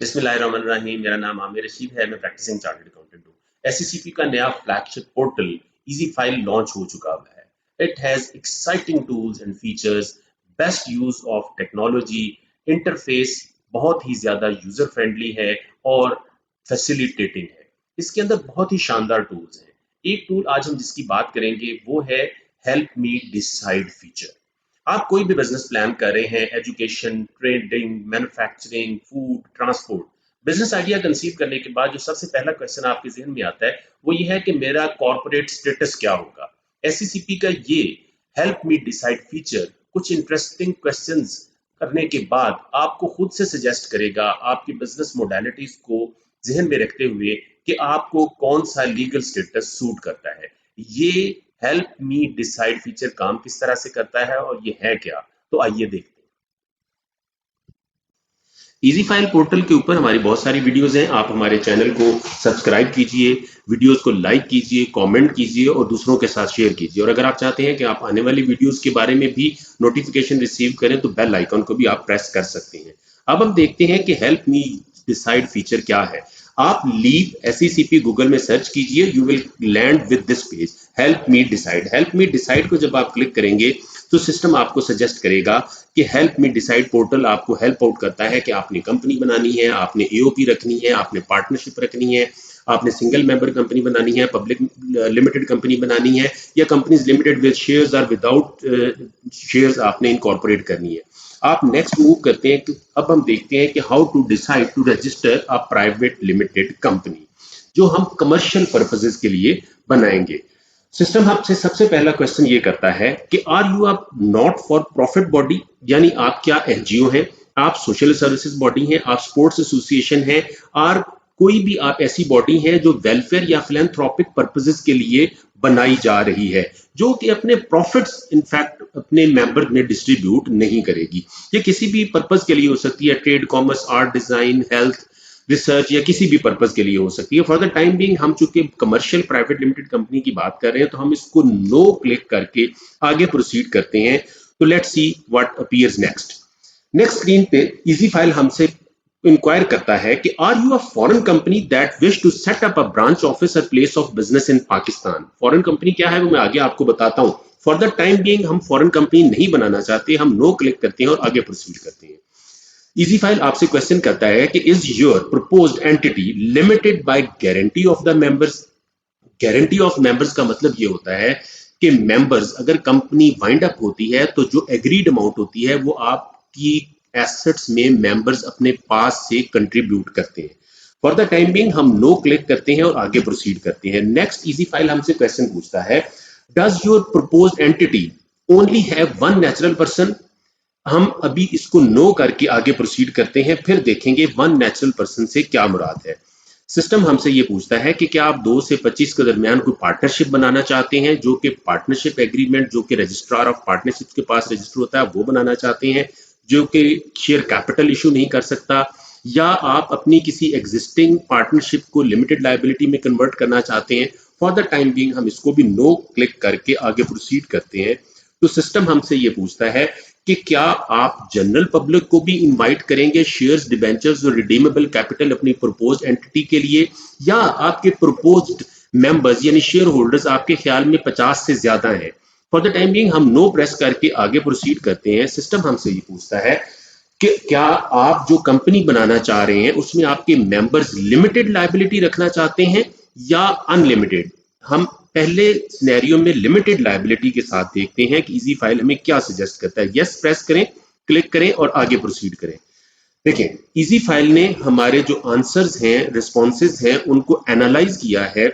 बिस्मिल्लाहिर्रहमानिर्रहीम। मेरा नाम आमिर रशीद है। मैं प्रैक्टिसिंग चार्टर्ड अकाउंटेंट हूँ। एससीसीपी का नया flagship portal easy file launch हो चुका है। It has exciting tools and features, best use of technology, interface बहुत ही ज्यादा यूजर फ्रेंडली है और फैसिलिटेटिंग है। इसके अंदर बहुत ही शानदार टूल्स हैं। एक टूल आज हम जिसकी बात करेंगे वो है हेल्प मी डिसाइड फीचर। आप कोई भी बिजनेस प्लान कर रहे हैं, education, trading, manufacturing, food, transport, business idea conceive करने के बाद जो सबसे पहला क्वेश्चन आपके जहन में आता है वो ये है कि मेरा कॉर्पोरेट स्टेटस क्या होगा। एससीसीपी का ये हेल्प मी डिसाइड फीचर कुछ इंटरेस्टिंग क्वेश्चंस करने के बाद आपको खुद से सजेस्ट करेगा आपकी बिजनेस मोडालिटीज को जहन में रखते हुए कि आपको कौन सा लीगल स्टेटस सूट करता है। ये हेल्प मी डिसाइड फीचर काम किस तरह से करता है और ये है क्या, तो आइए देखते हैं। इजी फाइल पोर्टल के ऊपर हमारी बहुत सारी वीडियोस हैं। आप हमारे चैनल को सब्सक्राइब कीजिए, वीडियोस को लाइक कीजिए, कमेंट कीजिए और दूसरों के साथ शेयर कीजिए। और अगर आप चाहते हैं कि आप आने वाली वीडियोस के बारे में भी नोटिफिकेशन रिसीव करें तो बेल आइकन को भी आप प्रेस कर सकते हैं। अब हम देखते हैं कि हेल्प मी डिसाइड फीचर क्या है। आप लीव एससीसीपी गूगल में सर्च कीजिए, you will land with this page help me decide. Help me decide को जब आप क्लिक करेंगे तो सिस्टम आपको सजेस्ट करेगा कि हेल्प मी डिसाइड पोर्टल आपको हेल्प आउट करता है कि आपने कंपनी बनानी है, आपने एओपी रखनी है, आपने पार्टनरशिप रखनी है, आपने सिंगल मेंबर कंपनी बनानी है, पब्लिक लिमिटेड कंपनी बनानी है, या कंपनीज लिमिटेड विद शेयर्स और विदाउट शेयर्स आपने इनकॉर्पोरेट करनी है। आप नेक्स्ट मूव करते हैं। अब हम देखते हैं कि how to decide to register a private limited company जो हम कमर्शियल पर्पसेस के लिए बनाएंगे। सिस्टम आपसे सबसे पहला क्वेश्चन ये करता है कि are you a not for profit body, यानी आप क्या एनजीओ हैं, आप सोशल सर्विसेज बॉडी हैं, आप स्पोर्ट्स एसोसिएशन हैं, और कोई भी आप ऐसी बॉडी है जो वेलफेयर या फिलैंथ्रोपिक पर्पसेस के लिए बनाई जा रही है, जो कि अपने प्रॉफिट्स इनफैक्ट अपने मेंबर में डिस्ट्रीब्यूट नहीं करेगी। ये किसी भी पर्पस के लिए हो सकती है, trade, commerce, art, design, health, research, या किसी भी पर्पस के लिए हो सकती है। फॉर द टाइम बीइंग हम चूंकि कमर्शियल प्राइवेट लिमिटेड कंपनी की बात कर रहे हैं तो हम इसको नो क्लिक करके आगे प्रोसीड करते हैं। तो let's see what appears next. Next screen पे इजी फाइल हमसे इंक्वायर करता है कि are you a foreign company that wish to set up a branch office or place of business in Pakistan. Foreign company क्या है वो मैं आगे आपको बताता हूं। फॉर द टाइम बीइंग हम फॉरेन कंपनी नहीं बनाना चाहते, हम नो क्लिक करते हैं और आगे प्रोसीड करते हैं। इजी फाइल आपसे क्वेश्चन करता है कि is your proposed entity limited by guarantee of the members. Guarantee of members का मतलब ये होता है कि मेंबर्स, अगर कंपनी वाइंड अप होती है तो जो एग्रीड अमाउंट होती है वो आपकी एसेट्स में मेंबर्स अपने पास से कंट्रीब्यूट करते हैं। फॉर द टाइम बीइंग हम नो क्लिक करते हैं और आगे प्रोसीड करते हैं। नेक्स्ट इजी फाइल हमसे क्वेश्चन पूछता है, does your proposed entity only have one natural person. हम अभी इसको नो करके आगे प्रोसीड करते हैं, फिर देखेंगे वन नेचुरल पर्सन से क्या मुराद है। सिस्टम हमसे ये पूछता है कि क्या आप 2 से 25 के दरमियान कोई पार्टनरशिप बनाना चाहते हैं, जो कि पार्टनरशिप एग्रीमेंट जो कि रजिस्ट्रार ऑफ पार्टनरशिप के पास रजिस्टर होता है वो बनाना चाहते हैं, जो कि शेयर कैपिटल इशू नहीं कर सकता, या आप अपनी किसी एग्जिस्टिंग पार्टनरशिप को लिमिटेड लाइबिलिटी में कन्वर्ट करना चाहते हैं। फॉर द टाइम बीइंग हम इसको भी नो क्लिक करके आगे प्रोसीड करते हैं। तो सिस्टम हमसे ये पूछता है कि क्या आप जनरल पब्लिक को भी इनवाइट करेंगे शेयर्स, डिबेंचर्स और रिडीमेबल कैपिटल अपनी प्रपोज्ड एंटिटी के लिए, या आपके प्रपोज्ड मेंबर्स यानी शेयर होल्डर्स आपके ख्याल में 50 से ज्यादा हैं। फॉर द टाइम बीइंग हम नो प्रेस करके आगे प्रोसीड करते हैं। सिस्टम हमसे ये पूछता है कि क्या आप जो कंपनी बनाना चाह रहे हैं उसमें आपके मेंबर्स लिमिटेड लायबिलिटी रखना चाहते हैं या अनलिमिटेड। हम पहले सिनेरियो में लिमिटेड लायबिलिटी के साथ देखते हैं कि इजी फाइल हमें क्या सजेस्ट करता है। यस प्रेस करें, क्लिक करें और आगे प्रोसीड करें। देखें, इजी फाइल ने हमारे जो आंसर्स हैं, रिस्पॉन्सेज हैं, उनको एनालाइज किया है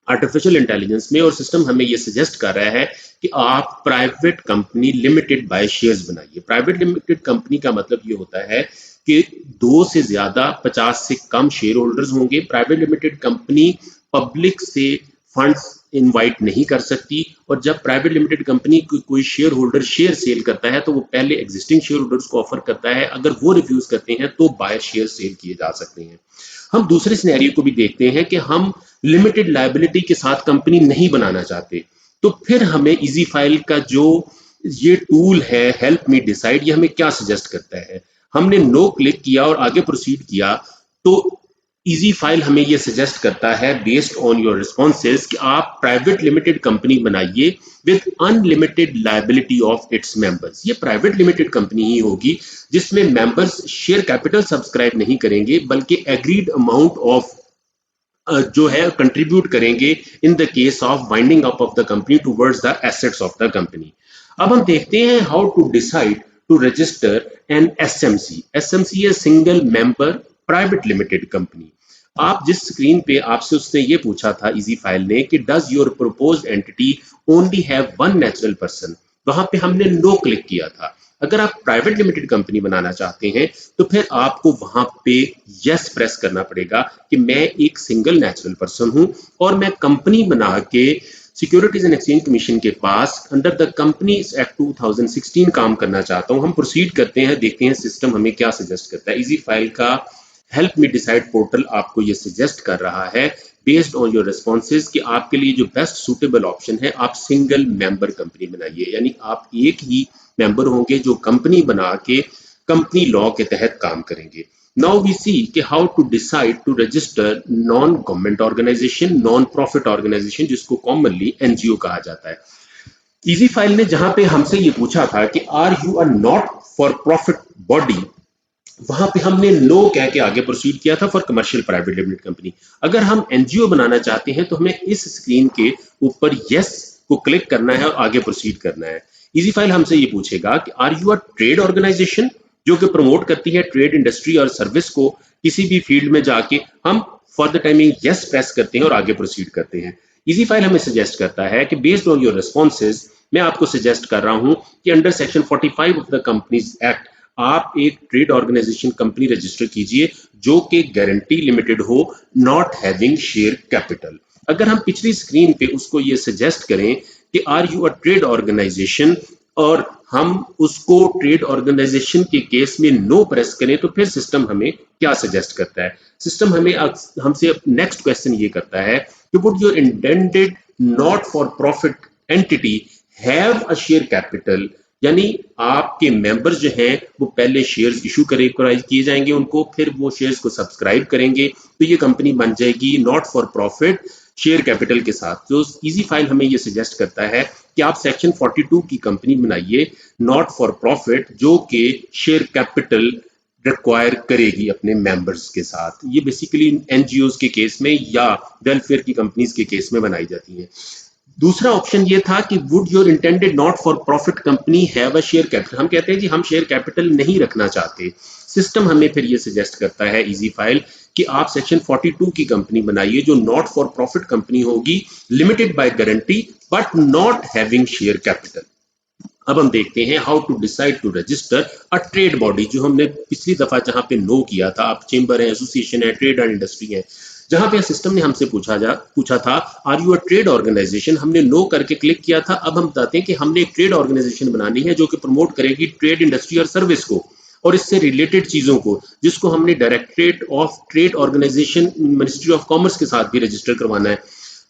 आर्टिफिशियल इंटेलिजेंस में, और सिस्टम हमें ये सजेस्ट कर रहा है कि आप private company limited by shares बनाइए। प्राइवेट लिमिटेड कंपनी का मतलब ये होता है कि 2 से ज्यादा 50 से कम शेयर होल्डर्स होंगे। प्राइवेट लिमिटेड कंपनी पब्लिक से फंड्स इनवाइट नहीं कर सकती, और जब प्राइवेट लिमिटेड कंपनी कोई शेयर होल्डर शेयर सेल करता है तो वो पहले एग्जिस्टिंग शेयर होल्डर्स को ऑफर करता है, अगर वो रिफ्यूज करते हैं तो बायर शेयर सेल किए जा सकते हैं। हम दूसरे सिनेरियो को भी देखते हैं कि हम लिमिटेड लायबिलिटी के साथ कंपनी नहीं बनाना चाहते, तो फिर हमें इजी फाइल का जो ये टूल है हेल्प मी डिसाइड, ये हमें क्या सजेस्ट करता है। हमने नो क्लिक किया और आगे प्रोसीड किया, तो इजी फाइल हमें ये सजेस्ट करता है बेस्ड ऑन योर रिस्पॉन्सेज कि आप प्राइवेट लिमिटेड कंपनी बनाइए with unlimited liability of its members. ये प्राइवेट लिमिटेड कंपनी ही होगी जिसमें मेंबर्स शेयर कैपिटल सब्सक्राइब नहीं करेंगे बल्कि एग्रीड अमाउंट ऑफ जो है कंट्रीब्यूट करेंगे in the case of winding up of the company towards the assets of the company. अब हम देखते हैं how to decide to register an SMC. SMC है single member private limited company. आप जिस स्क्रीन पे आपसे उसने ये पूछा था इजी फाइल ने कि does your proposed entity only have one natural person, वहां पे हमने नो क्लिक किया था। अगर आप प्राइवेट लिमिटेड कंपनी बनाना चाहते हैं तो फिर आपको वहां पे यस प्रेस करना पड़ेगा कि मैं एक सिंगल नेचुरल पर्सन हूं और मैं कंपनी बना के सिक्योरिटीज एंड एक्सचेंज कमीशन के पास अंडर द कंपनीज एक्ट 2016 काम करना चाहता हूं। हम प्रोसीड करते हैं, देखते हैं सिस्टम हमें क्या सजेस्ट करता है। इजी फाइल का हेल्प मी डिसाइड पोर्टल आपको ये सजेस्ट कर रहा है बेस्ड ऑन योर रिस्पॉन्सेज कि आपके लिए जो बेस्ट सूटेबल ऑप्शन है आप सिंगल मेंबर कंपनी बनाइए, यानी आप एक ही मेंबर होंगे जो कंपनी बना के कंपनी लॉ के तहत काम करेंगे। नाउ वी सी कि how to decide to register non government organisation, non profit organisation, जिसको कॉमनली एनजीओ कहा जाता है। इजी फाइल ने जहां पे हमसे ये पूछा था कि are you a not for profit body, वहां पे हमने नो कह के आगे प्रोसीड किया था for commercial private limited company. अगर हम एनजीओ बनाना चाहते हैं तो हमें इस स्क्रीन के ऊपर यस को क्लिक करना है और आगे प्रोसीड करना है। इजी फाइल हमसे ये पूछेगा कि are you a trade organisation, जो कि प्रमोट करती है ट्रेड इंडस्ट्री और सर्विस को किसी भी फील्ड में जाके। हम for the timing yes press करते हैं और आगे प्रोसीड करते हैं। इजी फाइल हमें सजेस्ट करता है कि बेस्ड ऑन योर रिस्पॉन्सेज मैं आपको सजेस्ट कर रहा हूं कि under section 45 of the companies act आप एक ट्रेड ऑर्गेनाइजेशन कंपनी रजिस्टर कीजिए जो कि गारंटी लिमिटेड हो, नॉट हैविंग शेयर कैपिटल। अगर हम पिछली स्क्रीन पे उसको ये सजेस्ट करें कि are you a trade organisation और हम उसको ट्रेड ऑर्गेनाइजेशन के केस में नो प्रेस करें तो फिर सिस्टम हमें क्या सजेस्ट करता है। सिस्टम हमें हमसे नेक्स्ट क्वेश्चन ये करता है कि would your intended not for profit entity have a share capital, यानी आपके मेंबर्स जो हैं वो पहले शेयर्स इशू किए जाएंगे उनको, फिर वो शेयर्स को सब्सक्राइब करेंगे तो ये कंपनी बन जाएगी not for profit share capital के साथ। तो इजी फाइल हमें ये सजेस्ट करता है कि आप सेक्शन 42 की कंपनी बनाइए नॉट फॉर प्रॉफिट जो कि शेयर कैपिटल रिक्वायर करेगी अपने मेंबर्स के साथ। ये बेसिकली एनजीओज के केस में या वेलफेयर की कंपनीज के केस में बनाई जाती है। दूसरा ऑप्शन ये था कि would your intended not for profit company have a share capital, हम कहते हैं कि हम शेयर कैपिटल नहीं रखना चाहते। सिस्टम हमें फिर ये सजेस्ट करता है इजी फाइल कि आप सेक्शन 42 की कंपनी बनाइए जो नॉट फॉर प्रॉफिट कंपनी होगी, limited by guarantee but not having share capital. अब हम देखते हैं how to decide to register a trade body, जो हमने पिछली दफा जहां पे नो किया था। आप चेंबर है, एसोसिएशन है, ट्रेड एंड इंडस्ट्री है, जहां पे सिस्टम ने हमसे पूछा था are you a trade organisation, हमने नो करके क्लिक किया था। अब हम बताते हैं कि हमने एक ट्रेड ऑर्गेनाइजेशन बनानी है जो कि प्रमोट करेगी ट्रेड इंडस्ट्री और सर्विस को और इससे रिलेटेड चीजों को, जिसको हमने directorate of trade organisation ministry of commerce के साथ भी रजिस्टर करवाना है।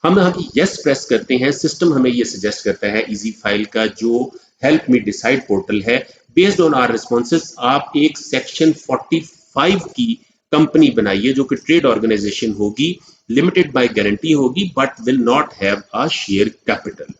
हम यस प्रेस करते हैं, सिस्टम हमें ये सजेस्ट करता है इजी फाइल का जो हेल्प मी डिसाइड पोर्टल है, बेस्ड ऑन आवर रिस्पॉन्सेज आप एक सेक्शन 45 की कंपनी बनाइए जो कि ट्रेड ऑर्गेनाइजेशन होगी, लिमिटेड बाय गारंटी होगी but will not have a share capital.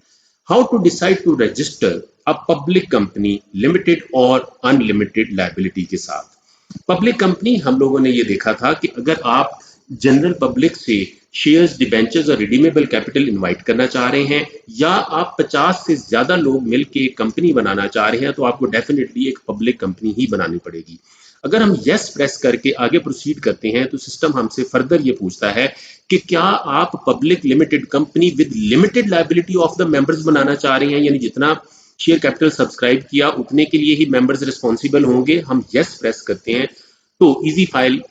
How to decide to register a public company limited और अनलिमिटेड लायबिलिटी के साथ। पब्लिक कंपनी हम लोगों ने ये देखा था कि अगर आप जनरल पब्लिक से शेयर्स, डिबेंचर्स और रिडीमेबल कैपिटल इनवाइट करना चाह रहे हैं या आप 50 से ज्यादा लोग मिलकर एक कंपनी बनाना चाह रहे हैं तो आपको डेफिनेटली एक पब्लिक कंपनी ही बनानी पड़ेगी। अगर हम यस प्रेस करके आगे प्रोसीड करते हैं तो सिस्टम हमसे फर्दर ये पूछता है कि क्या आप public limited company with limited liability of the members बनाना चाह रहे हैं, यानी जितना शेयर कैपिटल सब्सक्राइब किया उतने के लिए ही मेंबर्स रिस्पॉन्सिबल होंगे। हम यस प्रेस करते हैं तो इजी फाइल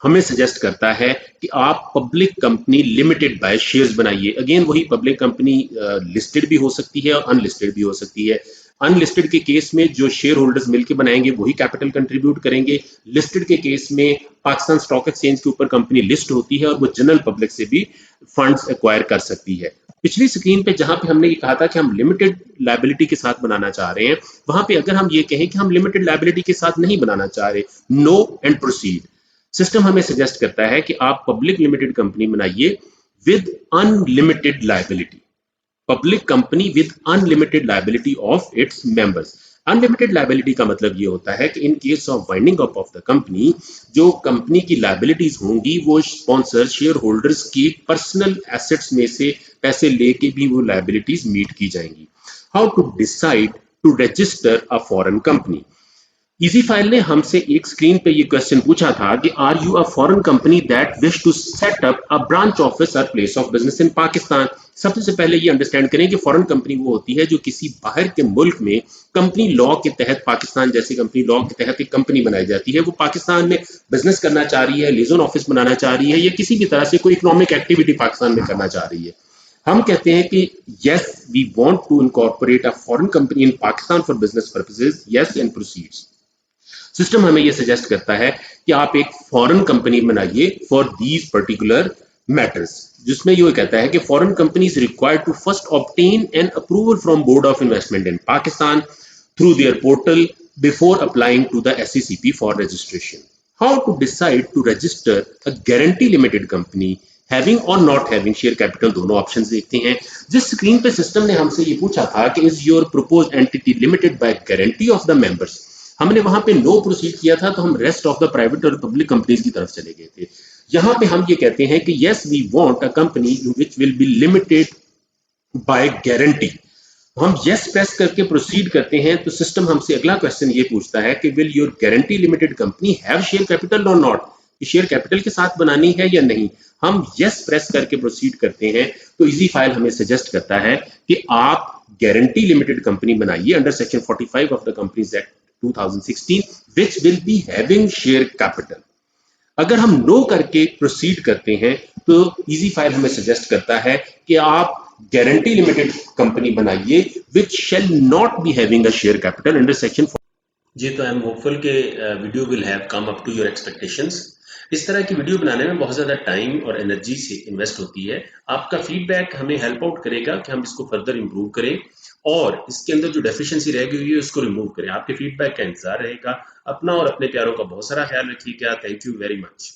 हमें सजेस्ट करता है कि आप public company limited by shares बनाइए। अगेन वही पब्लिक कंपनी लिस्टेड भी हो सकती है और अनलिस्टेड भी हो सकती है। अनलिस्टेड के केस में जो शेयर होल्डर्स मिलकर बनाएंगे वही कैपिटल कंट्रीब्यूट करेंगे। लिस्टेड के केस में पाकिस्तान स्टॉक एक्सचेंज के ऊपर कंपनी लिस्ट होती है और वो जनरल पब्लिक से भी फंड्स एक्वायर कर सकती है। पिछली स्क्रीन पे जहां पे हमने ये कहा था कि हम लिमिटेड लायबिलिटी के साथ बनाना चाह रहे हैं, वहां पे अगर हम ये कहें कि हम लिमिटेड लायबिलिटी के साथ नहीं बनाना चाह रहे, नो एंड प्रोसीड, सिस्टम हमें सजेस्ट करता है कि आप पब्लिक लिमिटेड कंपनी बनाइए with unlimited liability, public company with unlimited liability of its members. Unlimited liability का मतलब ये होता है कि in case of winding up of the company, जो कंपनी की लायबिलिटीज होंगी वो स्पॉन्सर शेयर होल्डर्स की पर्सनल एसेट्स में से पैसे लेके भी वो लायबिलिटीज मीट की जाएंगी। How to decide to register a foreign company. Easy file ने हमसे एक स्क्रीन पे ये क्वेश्चन पूछा था कि are you a foreign company that wish to set up a branch office or place of business in Pakistan. सबसे पहले ये अंडरस्टैंड करें कि फॉरेन कंपनी वो होती है जो किसी बाहर के मुल्क में कंपनी लॉ के तहत, पाकिस्तान जैसे कंपनी लॉ के तहत एक कंपनी बनाई जाती है, वो पाकिस्तान में बिजनेस करना चाह रही है, लिजन ऑफिस बनाना चाह रही है, या किसी भी तरह से कोई इकोनॉमिक एक्टिविटी पाकिस्तान में करना चाह रही है। हम कहते हैं कि yes we want to incorporate a foreign company in Pakistan for business purposes, yes and proceeds. System हमें ये सजेस्ट करता है कि आप एक फॉरेन कंपनी बनाइए फॉर दीज पर्टिकुलर मैटर्स, जिसमें ये कहता है कि foreign company is required to first obtain an approval from board of investment in Pakistan through their portal before applying to the SECP for registration. How to decide to register a guarantee limited company having और not having share capital, दोनों options देखते हैं। जिस screen पे system ने हमसे ये पूछा था कि is your proposed entity limited by guarantee of the members, हमने वहां पे नो प्रोसीड किया था, तो हम रेस्ट ऑफ द प्राइवेट और पब्लिक कंपनीज की तरफ चले गए थे। यहां पे हम ये कहते हैं कि yes we want a company which will be limited by guarantee. हम यस प्रेस करके प्रोसीड करते हैं तो सिस्टम हमसे अगला क्वेश्चन ये पूछता है कि will your guarantee limited company have share capital और नॉट, शेयर कैपिटल के साथ बनानी है या नहीं। हम यस प्रेस करके प्रोसीड करते हैं तो इजी फाइल हमें सजेस्ट करता है कि आप गारंटी लिमिटेड कंपनी बनाइए under section 45 of the companies act 2016 which will be having share capital। अगर हम नो करके प्रोसीड करते हैं तो इजी फाइल हमें सजेस्ट करता है कि आप गारंटी लिमिटेड कंपनी बनाइए which shall not be having a share capital under section। जी, तो आई एम होपफुल के video will have come up to your expectations. इस तरह की वीडियो बनाने में बहुत ज़्यादा टाइम और एनर्जी से इन्वेस्ट होती है। आपका फीडबैक हमें हेल्प आउट करेगा कि हम इसको फर्दर इम्प्रूव करें और इसके अंदर जो डेफिशिएंसी रह गई है उसको रिमूव करें। आपके फीडबैक का इंतजार रहेगा। अपना और अपने प्यारों का बहुत सारा ख्याल रखिएगा। Thank you very much.